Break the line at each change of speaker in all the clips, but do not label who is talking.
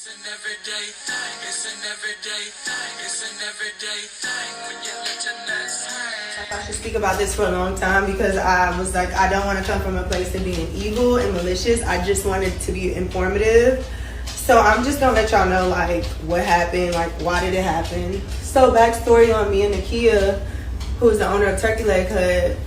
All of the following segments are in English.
It's an everyday thing, it's an everyday thing, it's an everyday thing when you let your nuts hang.
I should speak about this for a long time because I was like, I don't want to come from a place of being evil and malicious. I just wanted to be informative. So I'm just gonna let y'all know like what happened, like why did it happen. So backstory on me and Nakia, who's the owner of Turkey Leg Hut.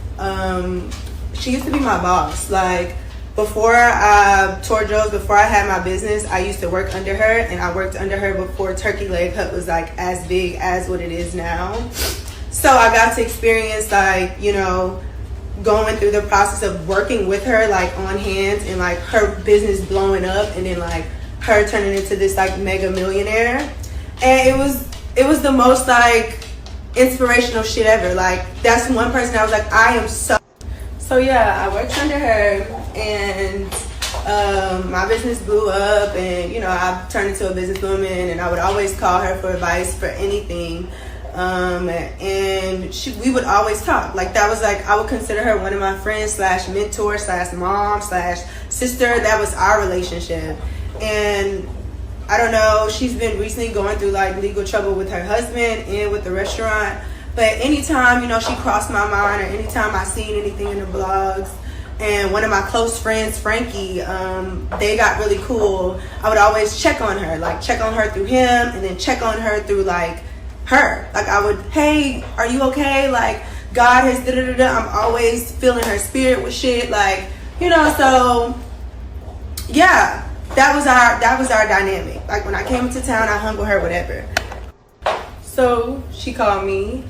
She used to be my boss. Like before I toured Joe's, before I had my business, I used to work under her, and I worked under her before Turkey Leg Hut was like as big as what it is now. So I got to experience like, you know, going through the process of working with her like on hands and like her business blowing up and then like her turning into this like mega millionaire. And it was the most like inspirational shit ever. Like that's one person I was like, I am so yeah, I worked under her, and my business blew up, and you know, I turned into a businesswoman, and I would always call her for advice for anything. And we would always talk. Like that was like, I would consider her one of my friends slash mentor slash mom slash sister. That was our relationship. And I don't know, she's been recently going through like legal trouble with her husband and with the restaurant. But anytime, you know, she crossed my mind, or anytime I seen anything in the blogs, and one of my close friends, Frankie, they got really cool, I would always check on her. Like check on her through him, and then check on her through like her. Like I would, hey, are you okay? Like God has da-da-da-da. I'm always feeling her spirit with shit. Like, you know, so yeah, that was our dynamic. Like when I came to town, I hung with her, whatever. So she called me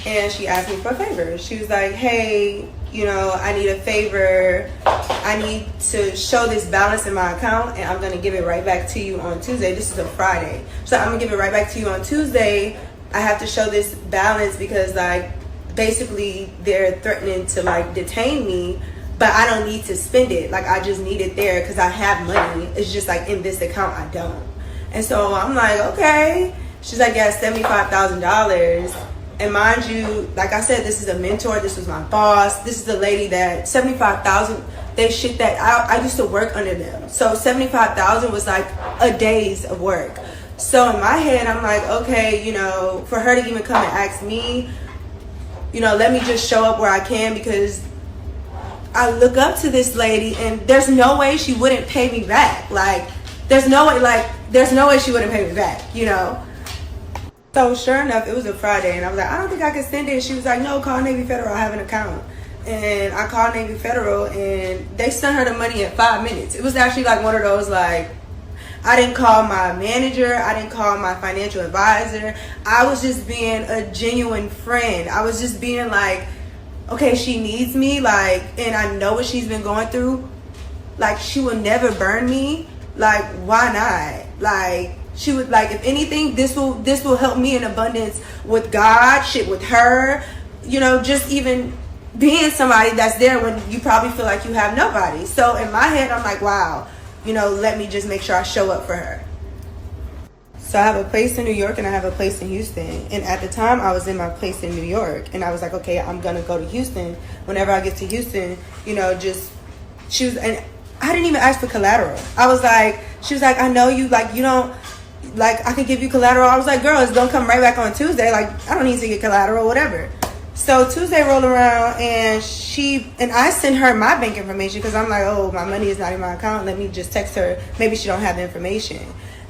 and she asked me for a favor. She was like, hey, you know, I need a favor. I need to show this balance in my account, and I'm going to give it right back to you on Tuesday. This is a Friday. So I'm going to give it right back to you on Tuesday. I have to show this balance because, like, basically they're threatening to, like, detain me, but I don't need to spend it. Like, I just need it there because I have money. It's just, like, in this account, I don't. And so I'm like, okay. She's like, yeah, $75,000. And mind you, like I said, this is a mentor. This was my boss. This is the lady that $75,000. They shit that I used to work under them. So $75,000 was like a day's of work. So in my head, I'm like, okay, you know, for her to even come and ask me, you know, let me just show up where I can, because I look up to this lady, and there's no way she wouldn't pay me back. Like, there's no way she wouldn't pay me back, you know. So sure enough, it was a Friday, and I was like, I don't think I can send it. She was like, no, call Navy Federal. I have an account. And I called Navy Federal, and they sent her the money in 5 minutes. It was actually like one of those, like, I didn't call my manager. I didn't call my financial advisor. I was just being a genuine friend. I was just being like, okay, she needs me, like, and I know what she's been going through. Like, she will never burn me. Like, why not? Like, she would, like, if anything, this will help me in abundance with God, shit with her, you know, just even being somebody that's there when you probably feel like you have nobody. So in my head, I'm like, wow, you know, let me just make sure I show up for her. So I have a place in New York and I have a place in Houston. And at the time, I was in my place in New York, and I was like, okay, I'm gonna go to Houston. Whenever I get to Houston, you know, and I didn't even ask for collateral. She was like, I know you, like, you don't, like, I can give you collateral. I was like, girl, it's gonna come right back on Tuesday. Like, I don't need to get collateral, whatever. So Tuesday rolled around, and I sent her my bank information because I'm like, oh, my money is not in my account. Let me just text her. Maybe she don't have the information.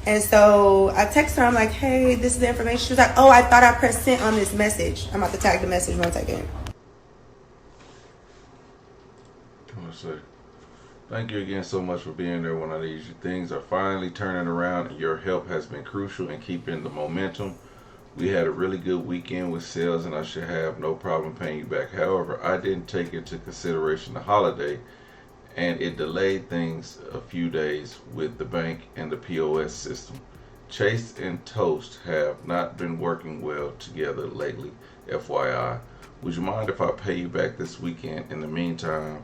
And so I text her. I'm like, hey, this is the information. She was like, oh, I thought I pressed sent on this message. I'm about to tag the message 1 second.
Thank you again so much for being there when I need you. Things are finally turning around, and your help has been crucial in keeping the momentum. We had a really good weekend with sales, and I should have no problem paying you back. However, I didn't take into consideration the holiday, and it delayed things a few days with the bank and the POS system. Chase and Toast have not been working well together lately, FYI. Would you mind if I pay you back this weekend in the meantime?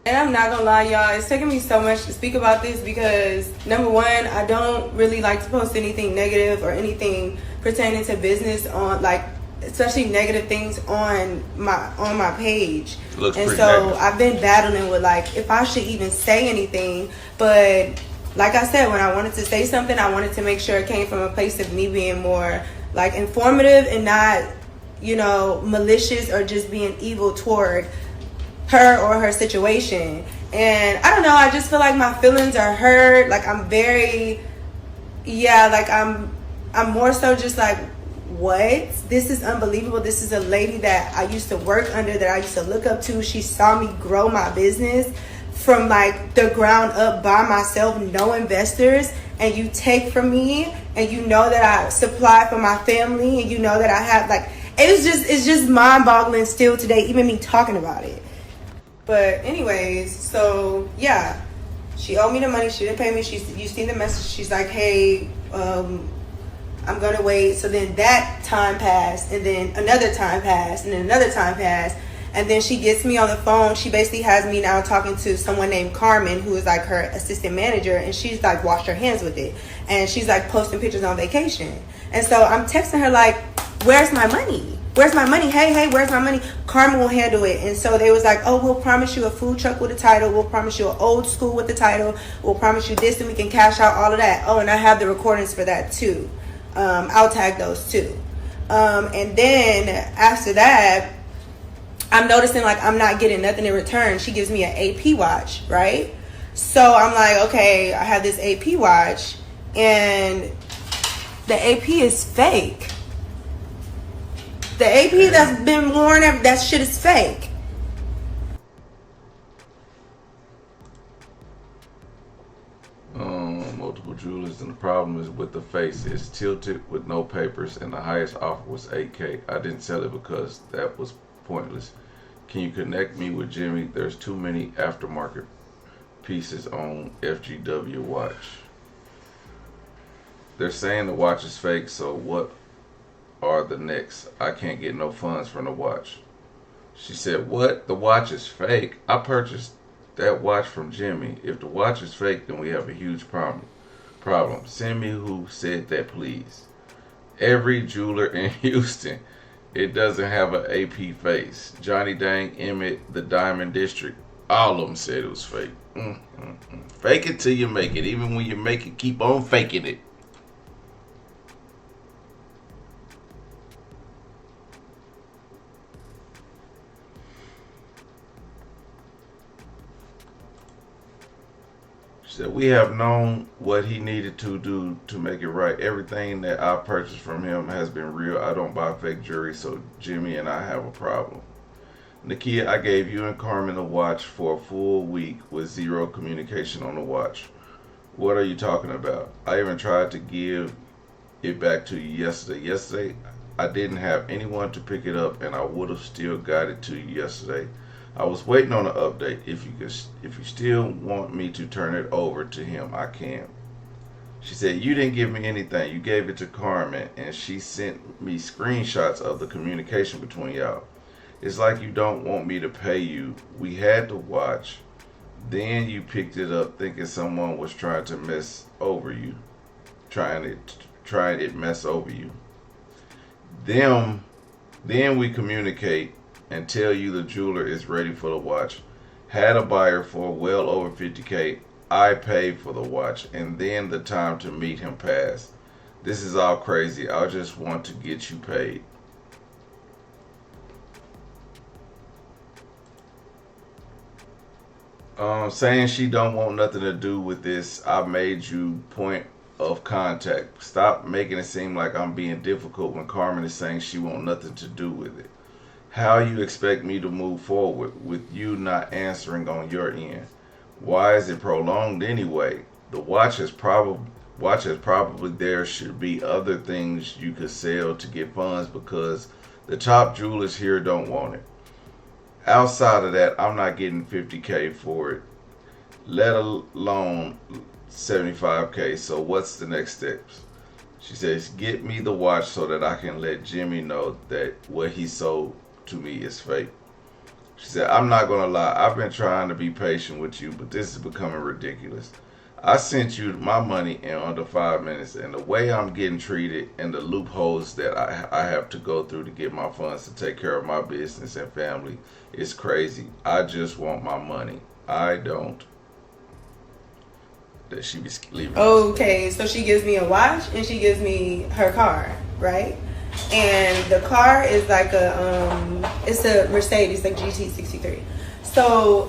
And I'm not gonna lie, y'all, it's taking me so much to speak about this because, number one, I don't really like to post anything negative or anything pertaining to business on, like, especially negative things on my page.
Looks
and
pretty
so
negative.
I've been battling with like if I should even say anything. But like I said, when I wanted to say something, I wanted to make sure it came from a place of me being more like informative and not, you know, malicious or just being evil toward her or her situation. And I don't know, I just feel like my feelings are hurt. Like I'm very, yeah, like I'm more so just like, what? This is unbelievable. This is a lady that I used to work under, that I used to look up to. She saw me grow my business from like the ground up by myself, no investors, and you take from me, and you know that I supply for my family, and you know that I have like, it's just mind-boggling still today, even me talking about it. But anyways, so yeah, she owed me the money. She didn't pay me. You seen the message. She's like, hey, I'm gonna wait. So then that time passed, and then another time passed, and then another time passed, and then she gets me on the phone. She basically has me now talking to someone named Carmen, who is like her assistant manager, and she's like washed her hands with it, and she's like posting pictures on vacation. And so I'm texting her like, where's my money? Where's my money? Hey, where's my money? Carmen will handle it. And so they was like, oh, we'll promise you a food truck with a title. We'll promise you an old school with the title. We'll promise you this, and we can cash out all of that. Oh, and I have the recordings for that too. I'll tag those too. And then after that, I'm noticing like I'm not getting nothing in return. She gives me an AP watch, right? So I'm like, okay, I have this AP watch, and the AP is fake. The AP that's been worn, that shit is fake.
Multiple jewelers, and the problem is with the face. It's tilted with no papers, and the highest offer was $8K. I didn't sell it because that was pointless. Can you connect me with Jimmy? There's too many aftermarket pieces on FGW watch. They're saying the watch is fake, so what are the next? I can't get no funds from the watch. She said, what? The watch is fake? I purchased that watch from Jimmy. If the watch is fake, then we have a huge problem. Send me who said that, please. Every jeweler in Houston. It doesn't have an AP face. Johnny Dang, Emmett, the Diamond District. All of them said it was fake. Fake it till you make it. Even when you make it, keep on faking it. She said, we have known what he needed to do to make it right. Everything that I purchased from him has been real. I don't buy fake jewelry, so Jimmy and I have a problem. Nakia, I gave you and Carmen a watch for a full week with zero communication on the watch. What are you talking about? I even tried to give it back to you yesterday. Yesterday, I didn't have anyone to pick it up, and I would have still got it to you yesterday. I was waiting on an update. If you still want me to turn it over to him, I can. She said, you didn't give me anything. You gave it to Carmen, and she sent me screenshots of the communication between y'all. It's like you don't want me to pay you. We had to watch. Then you picked it up thinking someone was trying to mess over you. Trying it mess over you. Then we communicate and tell you the jeweler is ready for the watch. Had a buyer for well over $50K. I paid for the watch, and then the time to meet him passed. This is all crazy. I just want to get you paid. Saying she don't want nothing to do with this. I made you point of contact. Stop making it seem like I'm being difficult when Carmen is saying she want nothing to do with it. How you expect me to move forward with you not answering on your end? Why is it prolonged anyway? The watch is probably there should be other things you could sell to get funds because the top jewelers here don't want it. Outside of that, I'm not getting $50K for it, let alone $75K. So what's the next steps? She says, get me the watch so that I can let Jimmy know that what he sold to me is fake. She said, I'm not gonna lie, I've been trying to be patient with you, but this is becoming ridiculous. I sent you my money in under 5 minutes, and the way I'm getting treated and the loopholes that I have to go through to get my funds to take care of my business and family is crazy. I just want my money. I don't. That she be leaving.
Okay, so she gives me a watch and she gives me her car, right? And the car is like it's a Mercedes, like GT63. So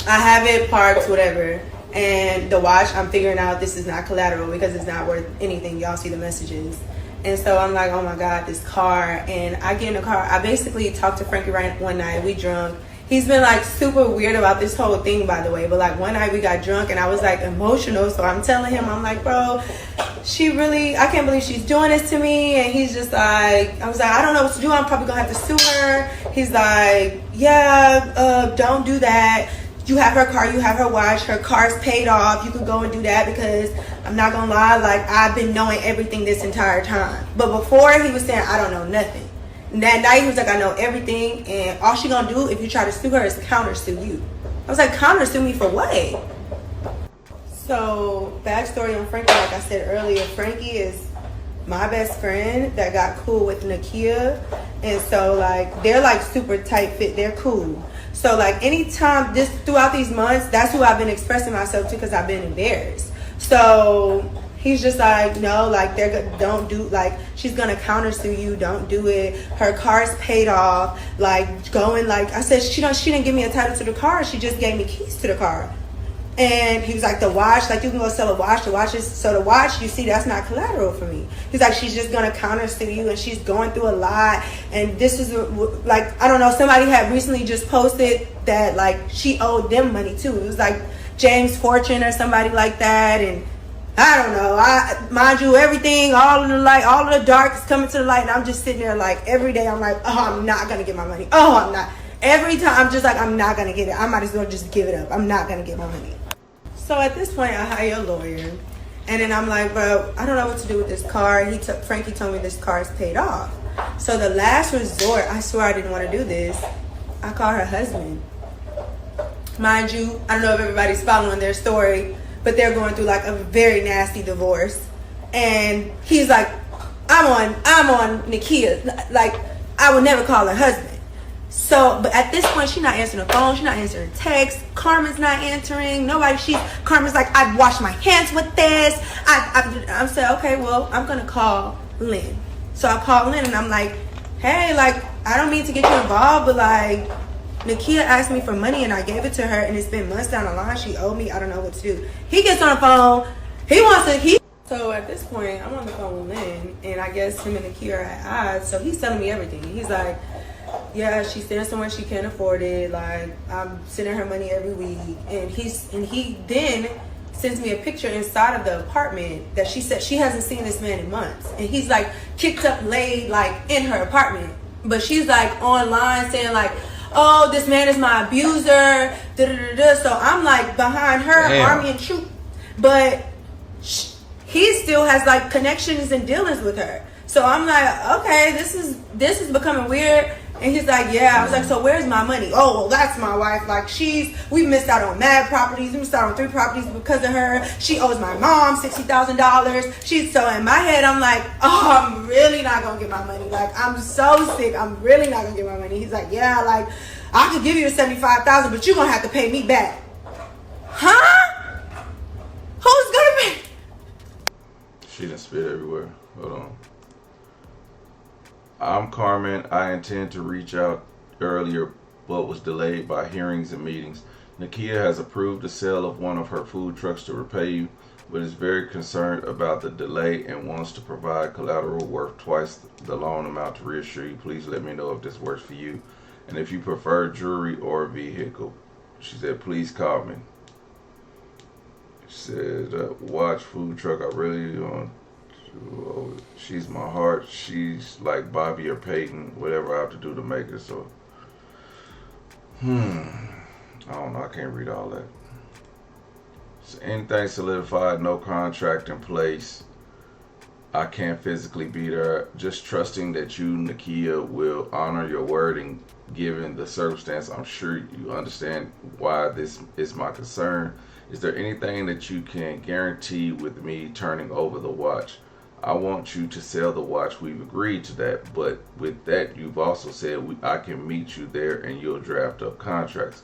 I have it parked, whatever. And the watch, I'm figuring out this is not collateral because it's not worth anything. Y'all see the messages. And so I'm like, oh my God, this car. And I get in the car. I basically talked to Frankie right one night. We drunk. He's been like super weird about this whole thing, by the way. But like one night we got drunk and I was like emotional. So I'm telling him, I'm like, bro, I can't believe she's doing this to me. And he's just like, I was like, I don't know what to do. I'm probably gonna have to sue her. He's like, yeah, don't do that. You have her car, you have her watch, her car's paid off. You could go and do that because I'm not gonna lie, like I've been knowing everything this entire time. But before he was saying, I don't know nothing. And that night he was like, I know everything, and all she gonna do if you try to sue her is counter sue you. I was like, counter sue me for what? So, backstory on Frankie, like I said earlier, Frankie is my best friend that got cool with Nakia. And so like they're like super tight fit, they're cool. So like anytime throughout these months, that's who I've been expressing myself to because I've been embarrassed. So he's just like, no, like don't do, like she's gonna counter sue you, don't do it. Her car's paid off. Like going, like I said, she didn't give me a title to the car, she just gave me keys to the car. And he was like, the watch, like you can go sell a watch. So the watch, you see, that's not collateral for me. He's like, she's just gonna counter sue you, and she's going through a lot. And this is like, I don't know, somebody had recently just posted that like she owed them money too. It was like James Fortune or somebody like that. And I don't know, mind you, everything, all of the light, all of the dark is coming to the light. And I'm just sitting there like every day I'm like, oh, I'm not gonna get my money. Oh, I'm not. Every time I'm just like, I'm not gonna get it. I might as well just give it up. I'm not gonna get my money. So at this point, I hire a lawyer, and then I'm like, bro, I don't know what to do with this car. Frankie told me this car is paid off. So the last resort, I swear I didn't want to do this, I call her husband. Mind you, I don't know if everybody's following their story, but they're going through like a very nasty divorce. And he's like, I'm on Nakia. Like, I would never call her husband. So, but at this point, she's not answering the phone. She's not answering texts. Carmen's not answering. Carmen's like, I've washed my hands with this. I'm saying, okay, well, I'm going to call Lynn. So I call Lynn and I'm like, hey, like, I don't mean to get you involved, but like, Nakia asked me for money and I gave it to her, and it's been months down the line. She owed me. I don't know what to do. He gets on the phone. So at this point, I'm on the phone with Lynn, and I guess him and Nakia are at odds. So he's telling me everything. He's like, yeah, she's staying somewhere she can't afford it. Like, I'm sending her money every week. And he then sends me a picture inside of the apartment that she said she hasn't seen this man in months. And he's like kicked up, laid like in her apartment. But she's like online saying like, oh, this man is my abuser. Da, da, da, da. So I'm like behind her,
Damn.
army and troop. But he still has like connections and dealings with her. So I'm like, okay, this is becoming weird. And he's like, yeah. I was like, so where's my money? Oh, well, that's my wife. Like, we missed out on mad properties. We missed out on 3 properties because of her. She owes my mom $60,000. So in my head, I'm like, oh, I'm really not going to get my money. Like, I'm so sick. I'm really not going to get my money. He's like, yeah, like, I could give you the $75,000, but you're going to have to pay me back. Huh? Who's going to pay?
She done spit everywhere. Hold on. I'm Carmen. I intend to reach out earlier, but was delayed by hearings and meetings. Nakia has approved the sale of one of her food trucks to repay you, but is very concerned about the delay and wants to provide collateral worth twice the loan amount to reassure you. Please let me know if this works for you, and if you prefer jewelry or a vehicle. She said, please call me. She said, watch food truck. I really want. She's my heart. She's like Bobby or Peyton, whatever I have to do to make it. So, I don't know. I can't read all that. So anything solidified, no contract in place. I can't physically be there. Just trusting that you, Nakia, will honor your word, and given the circumstance, I'm sure you understand why this is my concern. Is there anything that you can guarantee with me turning over the watch? I want you to sell the watch. We've agreed to that, but with that, you've also said I can meet you there and you'll draft up contracts.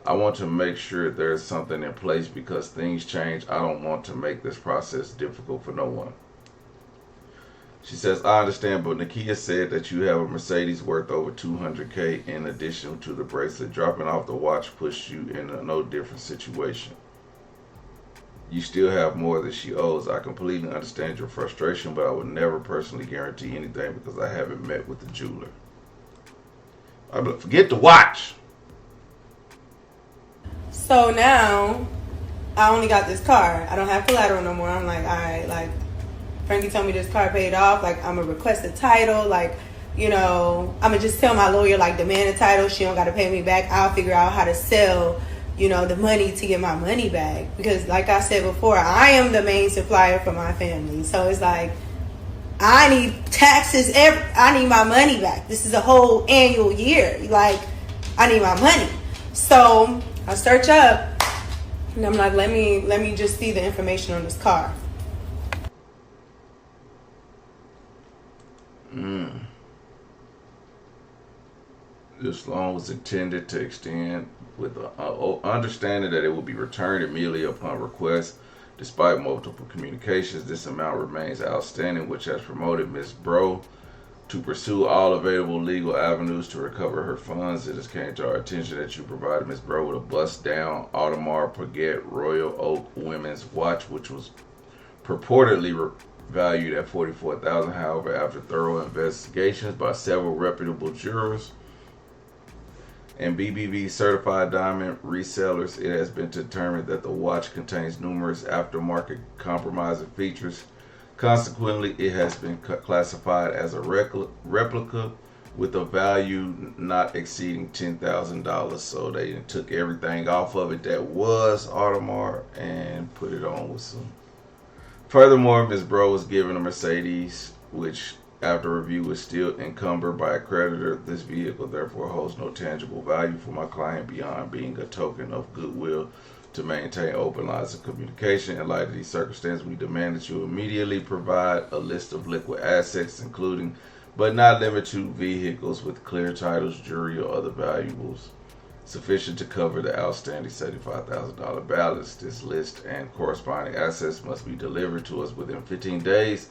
I want to make sure there's something in place because things change. I don't want to make this process difficult for no one. She says, I understand, but Nakia said that you have a Mercedes worth over $200K in addition to the bracelet. Dropping off the watch puts you in a no different situation. You still have more than she owes. I completely understand your frustration, but I would never personally guarantee anything because I haven't met with the jeweler. Forget the watch.
So now, I only got this car. I don't have collateral no more. I'm like, all right, like, Frankie told me this car paid off. Like, I'm going to request a title. Like, you know, I'm going to just tell my lawyer, like, demand a title. She don't got to pay me back. I'll figure out how to sell, you know, the money to get my money back. Because like I said before, I am the main supplier for my family. So it's like, I need taxes. I need my money back. This is a whole annual year. Like, I need my money. So I search up and I'm like, let me just see the information on this car.
This loan was intended to extend with the understanding that it will be returned immediately upon request. Despite multiple communications, this amount remains outstanding, which has promoted Ms. Bro to pursue all available legal avenues to recover her funds. It has came to our attention that you provided Ms. Bro with a bust-down Audemars Piguet Royal Oak women's watch, which was purportedly valued at $44,000. However, after thorough investigations by several reputable jurors and BBB certified diamond resellers, it has been determined that the watch contains numerous aftermarket compromising features. Consequently, it has been classified as a replica with a value not exceeding $10,000. So they took everything off of it that was Audemars and put it on with some. Furthermore, Ms. Bro was given a Mercedes, which after review was still encumbered by a creditor. This vehicle therefore holds no tangible value for my client beyond being a token of goodwill to maintain open lines of communication. In light of these circumstances, we demand that you immediately provide a list of liquid assets, including but not limited to vehicles with clear titles, jewelry, or other valuables sufficient to cover the outstanding $75,000 balance. This list and corresponding assets must be delivered to us within 15 days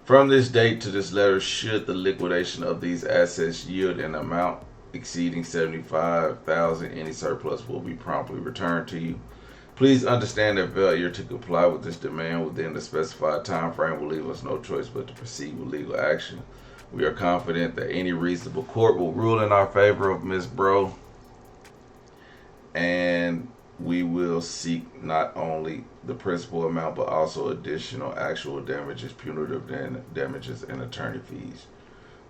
from this date to this letter. Should the liquidation of these assets yield an amount exceeding $75,000, any surplus will be promptly returned to you. Please understand that failure to comply with this demand within the specified time frame will leave us no choice but to proceed with legal action. We are confident that any reasonable court will rule in our favor of Ms. Bro, and we will seek not only the principal amount but also additional actual damages, punitive damages, and attorney fees.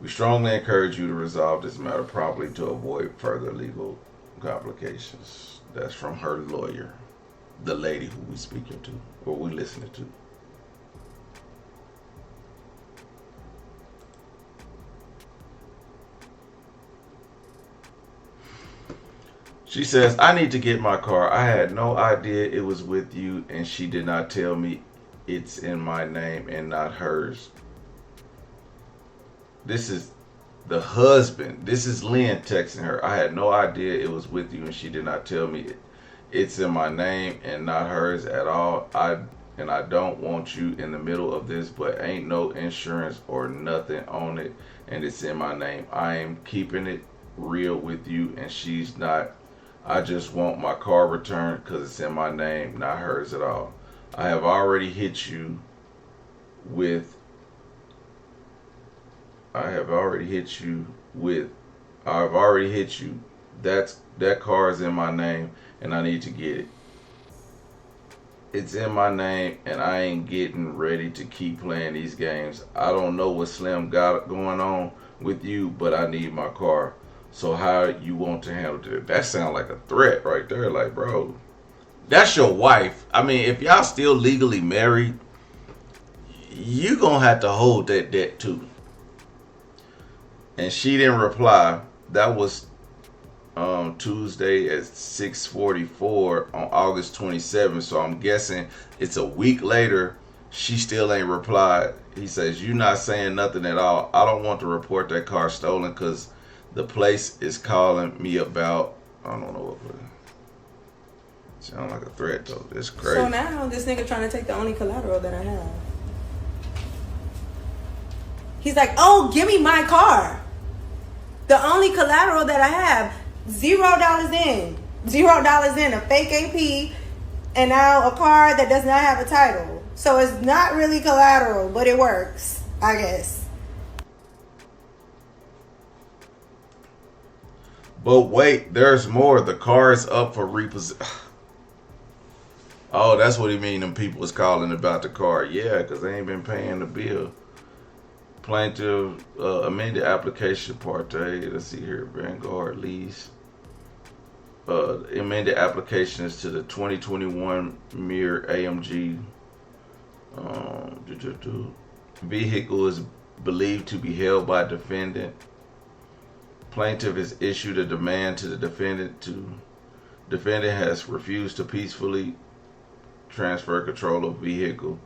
We strongly encourage you to resolve this matter promptly to avoid further legal complications. That's from her lawyer, the lady who we speaking to or we listening to. She says, I need to get my car. I had no idea it was with you, and she did not tell me it's in my name and not hers. This is the husband. This is Lynn texting her. I had no idea it was with you, and she did not tell me it's in my name and not hers at all. I don't want you in the middle of this, but ain't no insurance or nothing on it, and it's in my name. I am keeping it real with you, and she's not. I just want my car returned because it's in my name, not hers at all. I've already hit you. That car is in my name and I need to get it. It's in my name and I ain't getting ready to keep playing these games. I don't know what Slim got going on with you, but I need my car. So how you want to handle it? That sounds like a threat right there. Like, bro, that's your wife. I mean, if y'all still legally married, you gonna have to hold that debt too. And she didn't reply. That was Tuesday at 6:44 on August 27th. So I'm guessing it's a week later. She still ain't replied. He says, "You not saying nothing at all. I don't want to report that car stolen because the place is calling me about." I don't know what. Sound like a threat though. That's crazy.
So now this nigga trying to take the only collateral that I have. He's like, "Oh, give me my car. The only collateral that I have, $0 in. $0 in, a fake AP, and now a car that does not have a title. So it's not really collateral, but it works, I guess."
But wait, there's more. The car is up for repossession. Oh, that's what he mean. Them people was calling about the car. Yeah, because they ain't been paying the bill. Plaintiff amended application part A. Let's see here. Vanguard lease. Amended applications to the 2021 Mir AMG vehicle is believed to be held by defendant. Plaintiff has issued a demand to the defendant. Defendant has refused to peacefully transfer control of vehicle,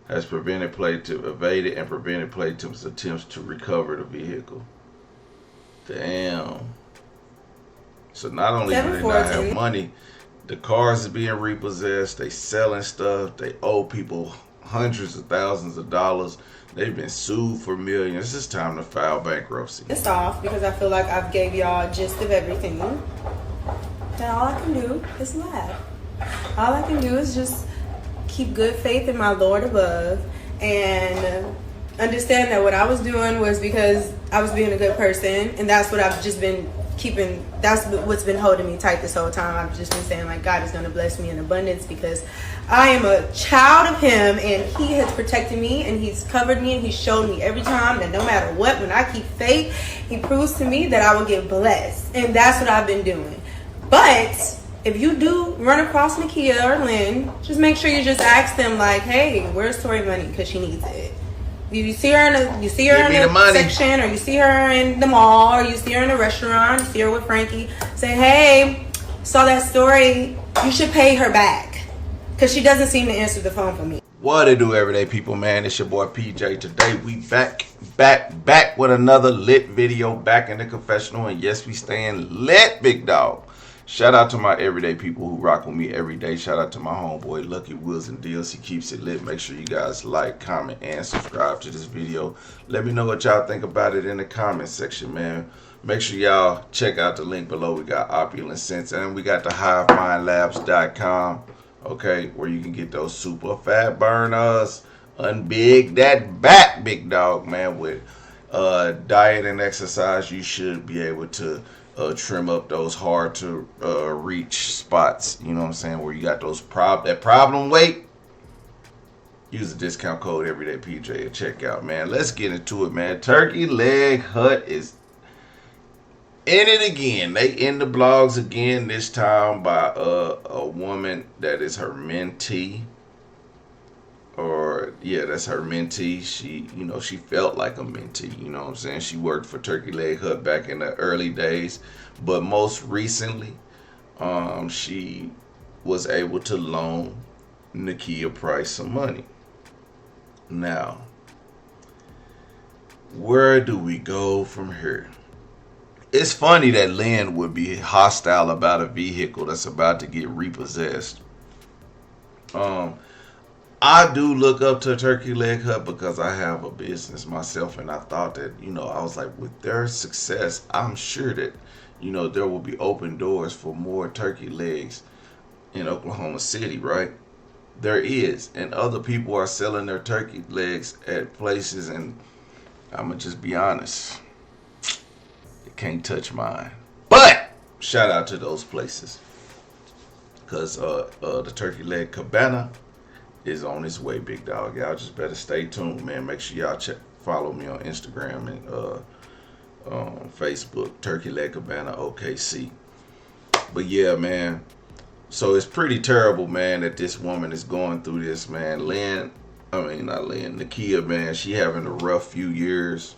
has prevented plaintiff, evaded and prevented plaintiff's attempts to recover the vehicle. Damn. So not only do they not have money, the cars is being repossessed, they selling stuff, they owe people hundreds of thousands of dollars. They've been sued for millions. It's time to file bankruptcy.
It's off because I feel like I've gave y'all a gist of everything. And all I can do is laugh. All I can do is just keep good faith in my Lord above and understand that what I was doing was because I was being a good person, and that's what I've just been keeping. That's what's been holding me tight this whole time. I've just been saying, like, God is going to bless me in abundance because I am a child of him, and he has protected me, and he's covered me, and he's showed me every time that no matter what, when I keep faith, he proves to me that I will get blessed. And that's what I've been doing. But if you do run across Nakia or Lynn, just make sure you just ask them, like, "Hey, where's Tori money? Because she needs it." You see her in the section, or you see her in the mall, or you see her in a restaurant, you see her with Frankie. Say, "Hey, saw that story. You should pay her back because she doesn't seem to answer the phone for me."
What it do, everyday people, man? It's your boy PJ. Today we back with another lit video, back in the confessional, and yes, we staying lit, big dog. Shout out to my everyday people who rock with me every day. Shout out to my homeboy Lucky Wheels and Deals. He keeps it lit. Make sure you guys like, comment, and subscribe to this video. Let me know what y'all think about it in the comment section, man. Make sure y'all check out the link below. We got Opulence Scents, and we got the HiveMindLabs.com, okay, where you can get those super fat burners. Unbig that back, big dog, man. With diet and exercise, you should be able to trim up those hard to reach spots, you know what I'm saying, where you got those problem weight. Use the discount code everydaypj at checkout, man. Let's get into it, man. Turkey Leg Hut is in it again. They in the blogs again, this time by a woman that is her mentee. Or yeah, that's her mentee. She, you know, she felt like a mentee, you know what I'm saying? She worked for Turkey Leg Hut back in the early days, but most recently, she was able to loan Nakia Price some money. Now, where do we go from here? It's funny that Lynn would be hostile about a vehicle that's about to get repossessed. I do look up to Turkey Leg Hut because I have a business myself, and I thought that, you know, I was like, with their success, I'm sure that, you know, there will be open doors for more turkey legs in Oklahoma City, right? There is, and other people are selling their turkey legs at places, and I'm gonna just be honest, it can't touch mine. But shout out to those places, because the Turkey Leg Cabana is on its way, big dog. Y'all just better stay tuned, man. Make sure y'all follow me on Instagram and Facebook, Turkey Leg Cabana OKC. But yeah, man, so it's pretty terrible, man, that this woman is going through this, man. Nakia, man, she having a rough few years,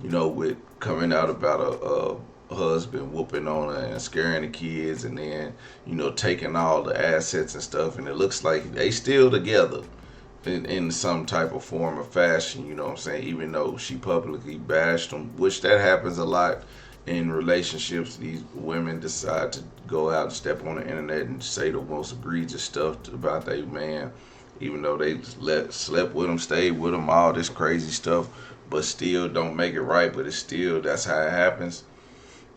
you know, with coming out about husband whooping on her and scaring the kids, and then taking all the assets and stuff, and it looks like they still together in some type of form or fashion. You know what I'm saying? Even though she publicly bashed him, which that happens a lot in relationships. These women decide to go out and step on the internet and say the most egregious stuff about their man, even though they slept with him, stayed with him, all this crazy stuff, but still don't make it right. But it's still, that's how it happens.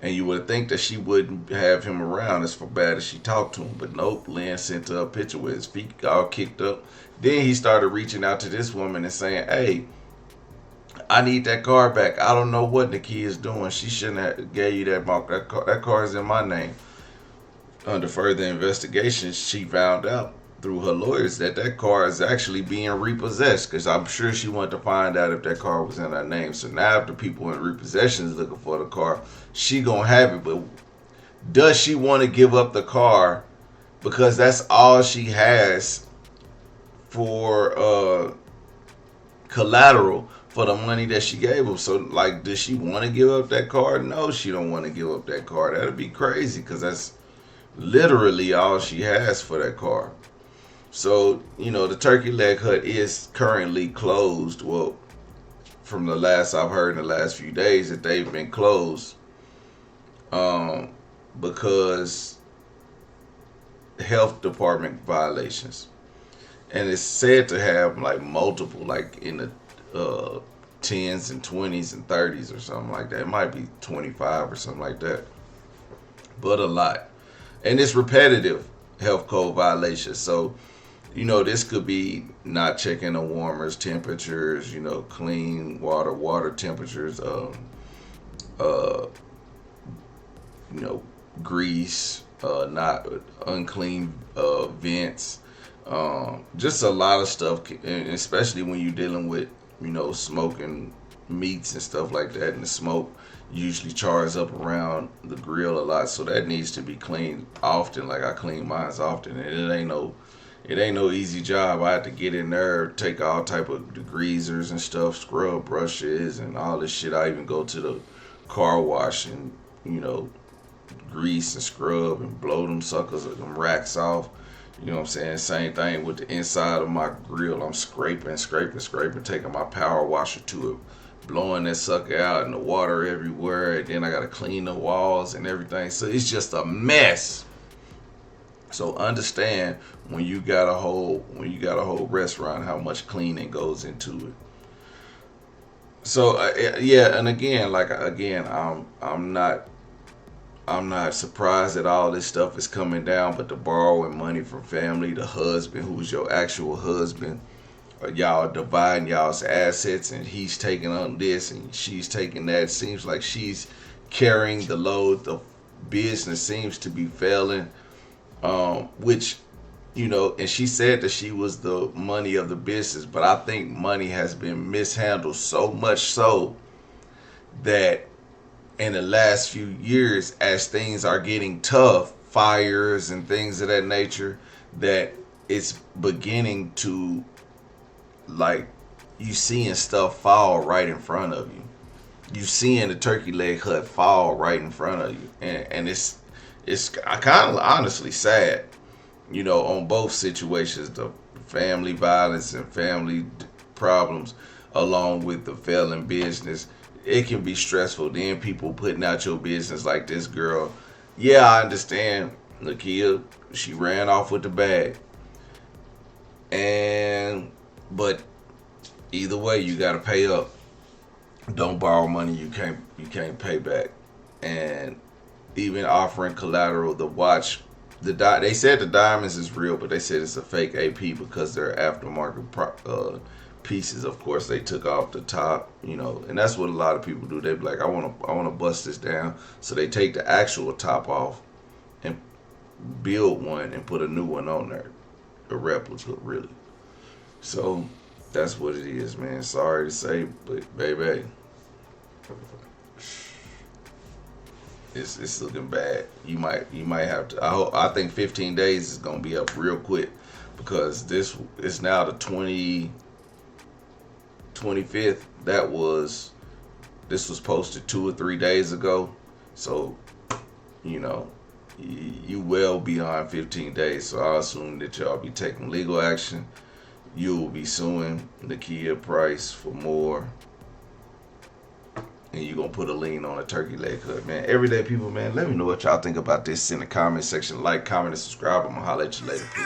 And you would think that she wouldn't have him around as bad as she talked to him. But nope, Lynn sent her a picture with his feet all kicked up. Then he started reaching out to this woman and saying, hey, I need that car back. I don't know what Nikki is doing. She shouldn't have gave you that mark. That car is in my name. Under further investigation, she found out through her lawyers that that car is actually being repossessed, because I'm sure she wanted to find out if that car was in her name. So now if the people in repossession is looking for the car, she gonna have it. But does she want to give up the car because that's all she has for collateral for the money that she gave him? So like, does she want to give up that car? No, she don't want to give up that car. That'd be crazy, because that's literally all she has for that car. So, the turkey leg hut is currently closed. Well, from the last I've heard in the last few days, that they've been closed because health department violations. And it's said to have like multiple, like in the 10s and 20s and 30s or something like that. It might be 25 or something like that, but a lot. And it's repetitive health code violations. So, this could be not checking the warmers, temperatures, clean water temperatures, grease, not unclean vents, just a lot of stuff, and especially when you're dealing with, smoking meats and stuff like that, and the smoke usually chars up around the grill a lot, so that needs to be cleaned often. Like I clean mine often, and it ain't no easy job. I have to get in there, take all type of degreasers and stuff, scrub brushes and all this shit. I even go to the car wash and grease and scrub and blow them suckers, them racks off. You know what I'm saying? Same thing with the inside of my grill. I'm scraping, taking my power washer to it, blowing that sucker out, and the water everywhere. And then I gotta clean the walls and everything. So it's just a mess. So understand when you got a whole restaurant, how much cleaning goes into it. So yeah, and again, I'm not surprised that all this stuff is coming down, but the borrowing money from family, the husband, who's your actual husband, y'all dividing y'all's assets, and he's taking on this and she's taking that. It seems like she's carrying the load. The business seems to be failing, which, and she said that she was the money of the business, but I think money has been mishandled so much so that in the last few years, as things are getting tough, fires and things of that nature, that it's beginning to, like, you seeing stuff fall right in front of you. You seeing the turkey leg hut fall right in front of you, and it's kind of honestly sad, on both situations, the family violence and family problems, along with the failing business. It can be stressful. Then people putting out your business like this girl. Yeah, I understand. Nakia, she ran off with the bag. But either way, you gotta pay up. Don't borrow money you can't pay back. And even offering collateral, the watch, they said the diamonds is real, but they said it's a fake AP because they're aftermarket pieces. Of course, they took off the top, and that's what a lot of people do. They be like, I want to bust this down, so they take the actual top off and build one and put a new one on there, a replica, really. So that's what it is, man. Sorry to say, but baby, it's looking bad. You might have to. I think 15 days is gonna be up real quick, because this is now the 25th. This was posted 2 or 3 days ago. So, you know, you well beyond 15 days. So I assume that y'all be taking legal action. You will be suing Nakia Price for more. And you're going to put a lien on a turkey leg cut, man. Everyday people, man, let me know what y'all think about this in the comment section. Like, comment, and subscribe. I'm going to holler at you later, please.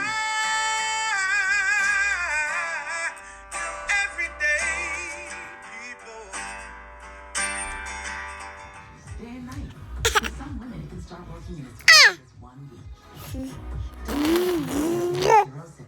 Day and night. For some women, it can start working in as fast as 1 week.